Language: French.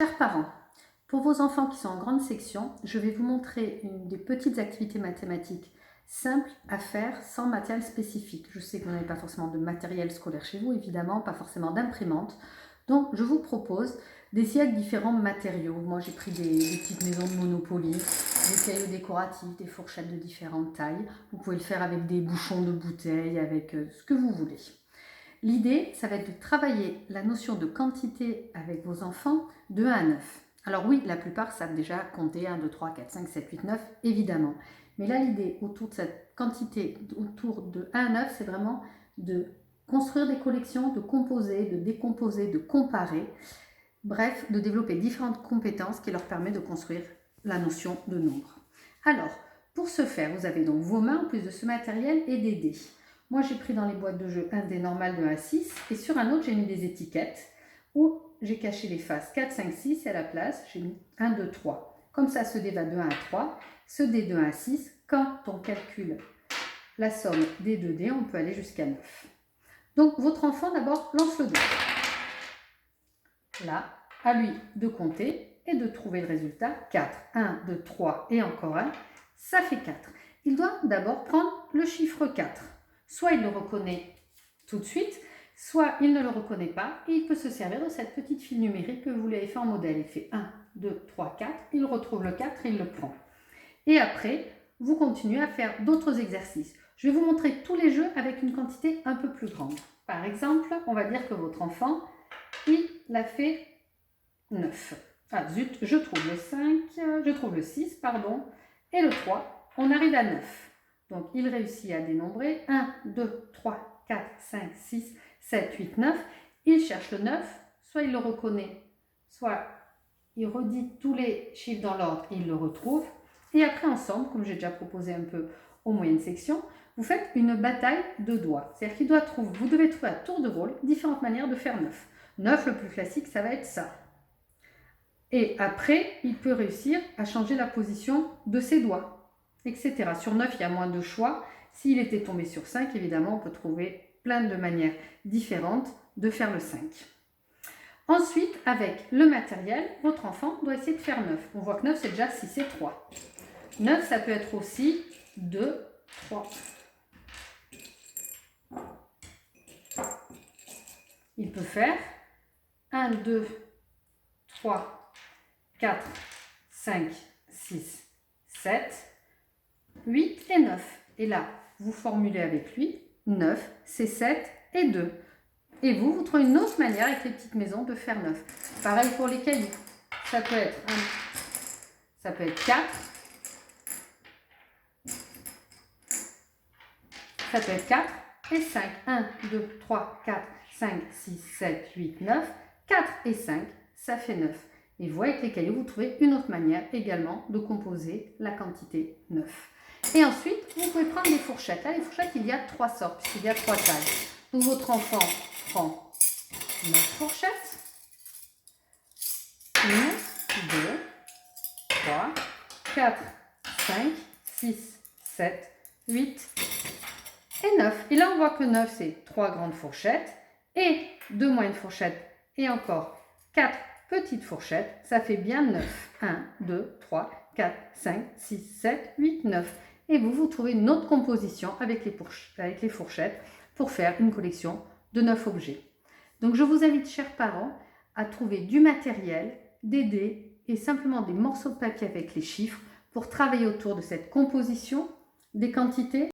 Chers parents, pour vos enfants qui sont en grande section, je vais vous montrer des petites activités mathématiques simples à faire sans matériel spécifique. Je sais que vous n'avez pas forcément de matériel scolaire chez vous, évidemment, pas forcément d'imprimante. Donc, je vous propose d'essayer avec différents matériaux. Moi, j'ai pris des petites maisons de Monopoly, des cailloux décoratifs, des fourchettes de différentes tailles. Vous pouvez le faire avec des bouchons de bouteilles, avec ce que vous voulez. L'idée, ça va être de travailler la notion de quantité avec vos enfants de 1 à 9. Alors oui, la plupart savent déjà compter 1, 2, 3, 4, 5, 7, 8, 9, évidemment. Mais là, l'idée autour de cette quantité, autour de 1 à 9, c'est vraiment de construire des collections, de composer, de décomposer, de comparer. Bref, de développer différentes compétences qui leur permettent de construire la notion de nombre. Alors, pour ce faire, vous avez donc vos mains en plus de ce matériel et des dés. Moi, j'ai pris dans les boîtes de jeu un dé normal de 1 à 6 et sur un autre, j'ai mis des étiquettes où j'ai caché les faces 4, 5, 6 et à la place, j'ai mis 1, 2, 3. Comme ça, ce dé va de 1 à 3, ce dé de 1 à 6. Quand on calcule la somme des deux dés, on peut aller jusqu'à 9. Donc, votre enfant, d'abord, lance le dé. Là, à lui de compter et de trouver le résultat. 4, 1, 2, 3 et encore 1, ça fait 4. Il doit d'abord prendre le chiffre 4. Soit il le reconnaît tout de suite, soit il ne le reconnaît pas et il peut se servir de cette petite file numérique que vous lui avez fait en modèle. Il fait 1, 2, 3, 4, il retrouve le 4 et il le prend. Et après, vous continuez à faire d'autres exercices. Je vais vous montrer tous les jeux avec une quantité un peu plus grande. Par exemple, on va dire que votre enfant, il a fait 9. Ah zut, je trouve le 5, je trouve le 6, pardon, et le 3, on arrive à 9. Donc, il réussit à dénombrer 1, 2, 3, 4, 5, 6, 7, 8, 9. Il cherche le 9, soit il le reconnaît, soit il redit tous les chiffres dans l'ordre et il le retrouve. Et après, ensemble, comme j'ai déjà proposé un peu aux moyennes sections, vous faites une bataille de doigts. C'est-à-dire qu'il doit trouver, vous devez trouver à tour de rôle différentes manières de faire 9. 9, le plus classique, ça va être ça. Et après, il peut réussir à changer la position de ses doigts, etc. Sur 9, il y a moins de choix. S'il était tombé sur 5, évidemment, on peut trouver plein de manières différentes de faire le 5. Ensuite, avec le matériel, votre enfant doit essayer de faire 9. On voit que 9, c'est déjà 6 et 3. 9, ça peut être aussi 2, 3. Il peut faire 1, 2, 3, 4, 5, 6, 7, 8 et 9. Et là, vous formulez avec lui 9, c'est 7 et 2. Et vous trouvez une autre manière avec les petites maisons de faire 9. Pareil pour les cailloux. Ça peut être 4. Ça peut être 4 et 5. 1, 2, 3, 4, 5, 6, 7, 8, 9. 4 et 5, ça fait 9. Et vous, avec les cailloux, vous trouvez une autre manière également de composer la quantité 9. Et ensuite, vous pouvez prendre des fourchettes. Là, les fourchettes, il y a 3 sortes, puisqu'il y a 3 tailles. Donc, votre enfant prend 9 fourchettes. 1, 2, 3, 4, 5, 6, 7, 8 et 9. Et là, on voit que 9, c'est 3 grandes fourchettes et 2 moyennes fourchettes et encore 4 petites fourchettes. Ça fait bien 9. 1, 2, 3, 4, 5, 6, 7, 8, 9. Et vous trouvez une autre composition avec les fourchettes pour faire une collection de 9 objets. Donc, je vous invite, chers parents, à trouver du matériel, des dés et simplement des morceaux de papier avec les chiffres pour travailler autour de cette composition des quantités